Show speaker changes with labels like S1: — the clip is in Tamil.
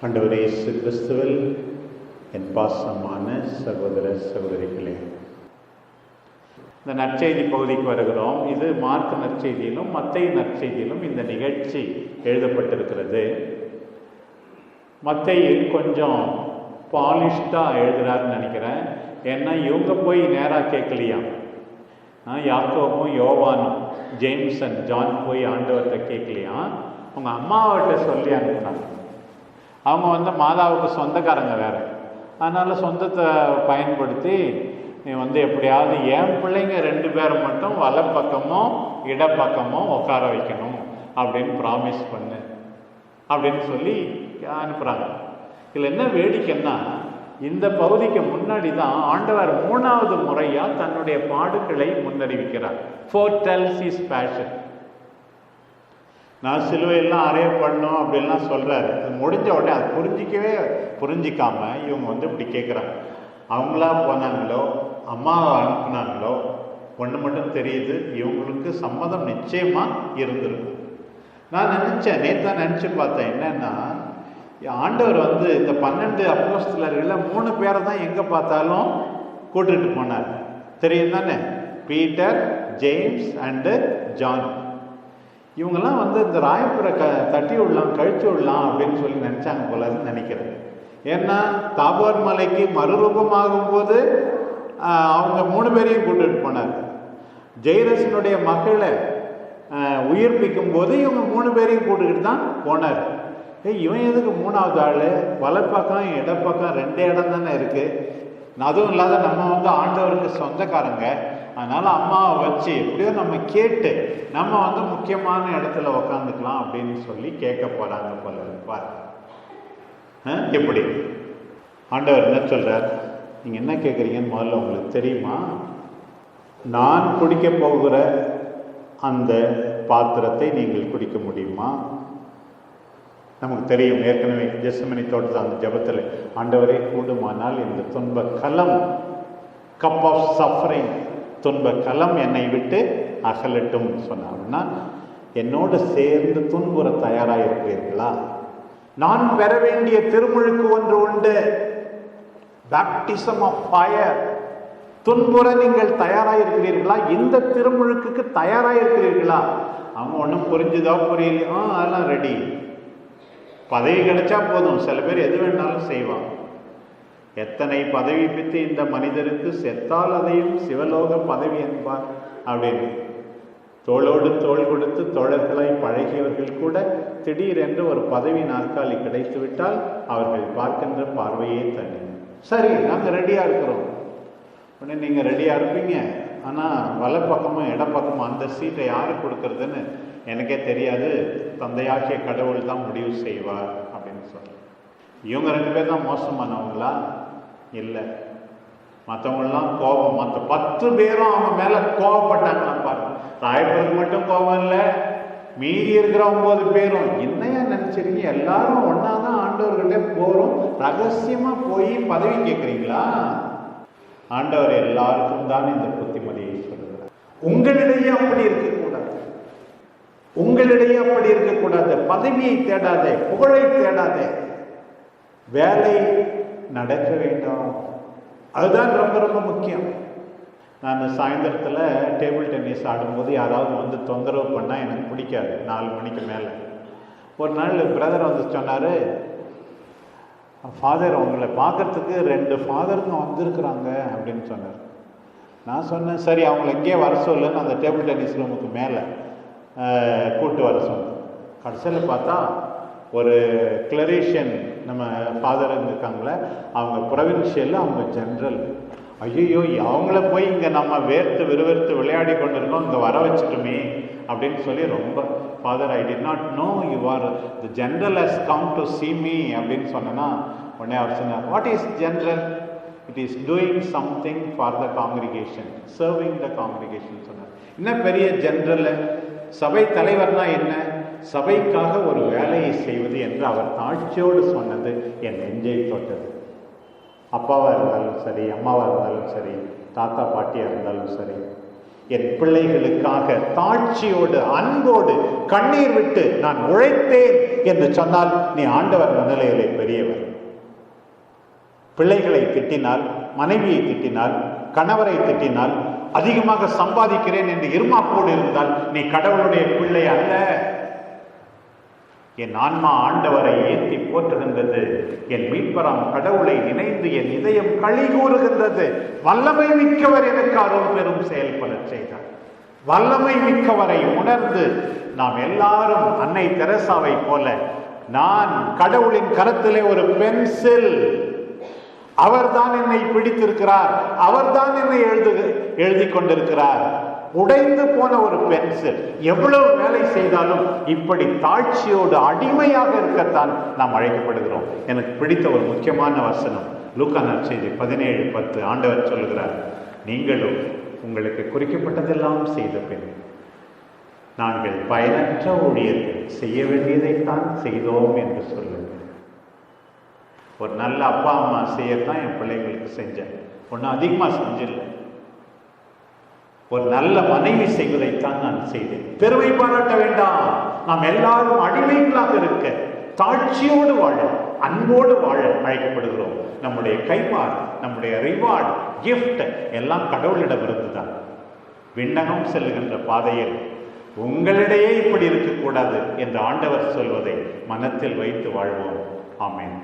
S1: ஆண்டவர் இயேசு கிறிஸ்துவில் என் பாசமான சகோதர சகோதரிகளே, இந்த நற்செய்தி பகுதிக்கு வருகிறோம். இது மார்க் நற்செய்தியிலும் மத்தேயு நற்செய்தியிலும் இந்த நிகழ்ச்சி எழுதப்பட்டிருக்கிறது. மத்தேயு கொஞ்சம் பாலிஷ்டாக எழுதுறாருன்னு நினைக்கிறேன். ஏன்னா இவங்க போய் நேராக கேட்கலையாம். யாக்கோபும் யோவானும் ஜேம்ஸ் அண்ட் ஜான் போய் ஆண்டவர்கிட்ட கேட்கலையாம். அவங்க அம்மாவர்கிட்ட சொல்லி அனுப்புனாங்க. அவங்க மாதாவுக்கு சொந்தக்காரங்க வேறு, அதனால் சொந்தத்தை பயன்படுத்தி நீ எப்படியாவது என் பிள்ளைங்க 2 பேரை மட்டும் வலப்பக்கமோ இடப்பக்கமோ உட்கார வைக்கணும் அப்படின்னு ப்ராமிஸ் பண்ணு அப்படின்னு சொல்லி அனுப்புகிறாங்க. இதில் என்ன வேடிக்கைன்னா, இந்த பகுதிக்கு முன்னாடி தான் ஆண்டவர் 3வது முறையாக தன்னுடைய பாடுகளை முன்னறிவிக்கிறார். foretells his passion. நான் சிலுவையெல்லாம் அறைய பண்ணோம் அப்படின்லாம் சொல்கிறாரு. அது முடிஞ்ச உடனே அது புரிஞ்சிக்காம இவங்க இப்படி கேட்குறாங்க. அவங்களா போனாங்களோ அம்மாவை அனுப்புனாங்களோ ஒன்று மட்டும் தெரியுது, இவங்களுக்கு சம்மதம் நிச்சயமாக இருந்திருக்கும். நான் நேற்று நினச்சி பார்த்தேன். என்னன்னா, ஆண்டவர் இந்த 12 அப்போஸ்தலர்களில் 3 பேரை தான் எங்கே பார்த்தாலும் கூட்டிகிட்டு போனார். தெரியும் தானே? Peter, James and John. இவங்கெல்லாம் இந்த ராயப்புரை தட்டி விடலாம், கழிச்சு விடலாம் அப்படின்னு சொல்லி நினச்சாங்க போலன்னு நினைக்கிறேன். ஏன்னா தாபோர் மலைக்கு மறுரூபமாகும் போது அவங்க 3 பேரையும் கூட்டிட்டு போனார். ஜெயரசனுடைய மகளை உயிர்ப்பிக்கும் போது இவங்க 3 பேரையும் கூட்டுக்கிட்டு தான் போனார். இவன் எதுக்கு 3வது ஆள்? வலப்பக்கம் இடப்பக்கம் 2 இடம் தானே இருக்கு. அதுவும் இல்லாத நம்ம ஆண்டவருக்கு சொந்தக்காரங்க, அதனால அம்மாவை வச்சு எப்படியோ நம்ம கேட்டு நம்ம முக்கியமான இடத்துல உக்காந்துக்கலாம் அப்படின்னு சொல்லி கேட்க போறாங்க போல இருப்பார். எப்படி ஆண்டவர் என்ன சொல்றார்? நீங்க என்ன கேட்குறீங்கன்னு முதல்ல உங்களுக்கு தெரியுமா? நான் குடிக்க போகிற அந்த பாத்திரத்தை நீங்கள் குடிக்க முடியுமா? நமக்கு தெரியும், ஏற்கனவே ஜெசமனி தோட்டத்தில் அந்த ஜபத்தில் ஆண்டவரே கூடுமானால் இந்த துன்ப கலம், கப் ஆஃப் சஃபரிங், துன்ப கலம் என்னை விட்டு அகலட்டும் சொன்னாங்கன்னா, என்னோடு சேர்ந்து துன்புற தயாராக இருக்கிறீர்களா? நான் பெற வேண்டிய திருமுழுக்கு ஒன்று உண்டு, பேப்டிசம் ஆஃப் ஃபயர். துன்புற நீங்கள் தயாராக இருக்கிறீர்களா? இந்த திருமுழுக்கு தயாராக இருக்கிறீர்களா? அவங்க ஒன்றும் புரிஞ்சுதா புரியலையோ அதெல்லாம் ரெடி. பதவி கிடைச்சா போதும், சில பேர் எது வேணாலும் செய்வாங்க. எத்தனை பதவி பித்து இந்த மனிதருக்கு, செத்தால் அதையும் சிவலோக பதவி என்பார் அப்படின்னு. தோளோடு தோள் கொடுத்து தோழர்களாய் பழகியவர்கள் கூட திடீரென்று ஒரு பதவி நாற்காலி கிடைத்து விட்டால் அவர்கள் பார்க்கின்ற பார்வையே தனி. சரி, நாங்கள் ரெடியாக இருக்கிறோம். உடனே நீங்கள் ரெடியாக இருப்பீங்க, ஆனால் வலப்பக்கமும் இடப்பக்கமும் அந்த சீட்டை யாருக்கு கொடுக்கறதுன்னு எனக்கே தெரியாது, தந்தையாகிய கடவுள் தான் முடிவு செய்வார் அப்படின்னு சொல்கிறேன். இவங்க 2 பேர் தான் மோசமானவங்களா? இல்லை. மற்றவங்களாம் கோபம், மற்ற 10 பேரும் அவங்க மேலே கோபப்பட்டாங்களாம் பாருங்க. ராயப்பருக்கு மட்டும் கோபம் இல்லை, மீறி இருக்கிற 9 பேரும். என்னையா நினைச்சிருக்கீங்க? எல்லாரும் ஒன்னா தான் ஆண்டவர்கிட்ட போறோம், ரகசியமா போய் பதவி கேட்குறீங்களா? ஆண்டவர் எல்லாருக்கும் தான் இந்த புத்திமதியை சொல்லுகிறார். உங்களிடையே அப்படி இருக்கக்கூடாது, உங்களிடையே அப்படி இருக்கக்கூடாது. பதவியை தேடாதே, புகழை தேடாதே, வேலை நடக்க வேண்டாம். அதுதான் ரொம்ப ரொம்ப முக்கியம். நான் சாயந்தரத்தில் டேபிள் டென்னிஸ் ஆடும்போது யாராவது தொந்தரவு பண்ணால் எனக்கு பிடிக்காது. 4 மணிக்கு மேலே ஒரு நாள் பிரதர் சொன்னார், ஃபாதர் உங்களை பார்க்கறதுக்கு 2 ஃபாதருங்க வந்திருக்கிறாங்க அப்படின்னு சொன்னார். நான் சொன்னேன், சரி அவங்களை எங்கேயே வர சொல்லுன்னு அந்த டேபிள் டென்னிஸ் ரூமுக்கு மேலே கூப்பிட்டு வர சொன்னேன். கடைசியில் பார்த்தா ஒரு கிளரீஷியன் நம்ம ஃபாதருங்க இருக்காங்களே, அவங்க ப்ரொவின்ஷியல், அவங்க ஜென்ரல். ஐயோ, அவங்கள போய் இங்கே நம்ம விறுவிறுத்து விளையாடி கொண்டு இருக்கோம், இங்கே வர வச்சுட்டுமே அப்படின்னு சொல்லி ரொம்ப, father I did not know you are the general has come to see me அப்படின்னு சொன்னேன்னா, உடனே அவர் சொன்னார், what is general? It is doing something for the congregation, serving the congregation சொன்னார். என்ன பெரிய ஜென்ரல்? சபை தலைவர்னா என்ன? சபைக்காக ஒரு வேலையை செய்வது என்று அவர் தாழ்ச்சியோடு சொன்னது என் நெஞ்சை தொட்டது. அப்பாவாக இருந்தாலும் சரி, அம்மாவாக இருந்தாலும் சரி, தாத்தா பாட்டியாக இருந்தாலும் சரி, என் பிள்ளைகளுக்காக தாழ்ச்சியோடு அன்போடு கண்ணீர் விட்டு நான் உழைத்தேன் என்று சொன்னால் நீ ஆண்டவர் முன்னிலையிலே பெரியவர். பிள்ளைகளை திட்டினால், மனைவியை திட்டினால், கணவரை திட்டினால், அதிகமாக சம்பாதிக்கிறேன் என்று இருமாப்போடு இருந்தால் நீ கடவுளுடைய பிள்ளை அல்ல. என் ஆன்மா ஆண்டவரை ஏற்றி போற்றுகின்றது. என் மீட்பராம் கடவுளை நினைந்து என் இதயம் களி கூறுகின்றது. வல்லமை மிக்கவர் எனக்கு அருள் பெரும் செயல்பட செய்தார். வல்லமை மிக்கவரை உணர்ந்து நாம் எல்லாரும் அன்னை தெரசாவை போல, நான் கடவுளின் கரத்திலே ஒரு பென்சில், அவர்தான் என்னை பிடித்திருக்கிறார், அவர்தான் என்னை எழுதி கொண்டிருக்கிறார். உடைந்து போன ஒரு பென்சில் எவ்வளவு வேலை செய்தாலும் இப்படி தாழ்ச்சியோடு அடிமையாக இருக்கத்தான் நாம் அழைக்கப்படுகிறோம். எனக்கு பிடித்த ஒரு முக்கியமான வசனம் லூக்கா நற்செய்தி 17:10. ஆண்டவர் சொல்கிறார், நீங்களும் உங்களுக்கு குறிக்கப்பட்டதெல்லாம் செய்த பின் நாங்கள் பயனற்ற ஊழியர்கள் செய்ய வேண்டியதைத்தான் செய்தோம் என்று சொல்லுங்கள். ஒரு நல்ல அப்பா அம்மா செய்யத்தான் என் பிள்ளைங்களுக்கு செஞ்சேன், ஒன்றும் அதிகமாக செஞ்சில்லை. ஒரு நல்ல மனைவி செய்வதைத்தான் நான் செய்தேன். பெருமை பாராட்ட வேண்டாம். நாம் எல்லாரும் அடிமைகளாக இருக்க, தாழ்ச்சியோடு வாழ, அன்போடு வாழ அழைக்கப்படுகிறோம். நம்முடைய கைமாறு, நம்முடைய ரிவார்டு, கிஃப்ட் எல்லாம் கடவுளிடம் இருந்துதான். விண்ணகம் செல்லுகின்ற பாதையில் உங்களிடையே இப்படி இருக்கக்கூடாது என்று ஆண்டவர் சொல்வதை மனத்தில் வைத்து வாழ்வோம். ஆமென்.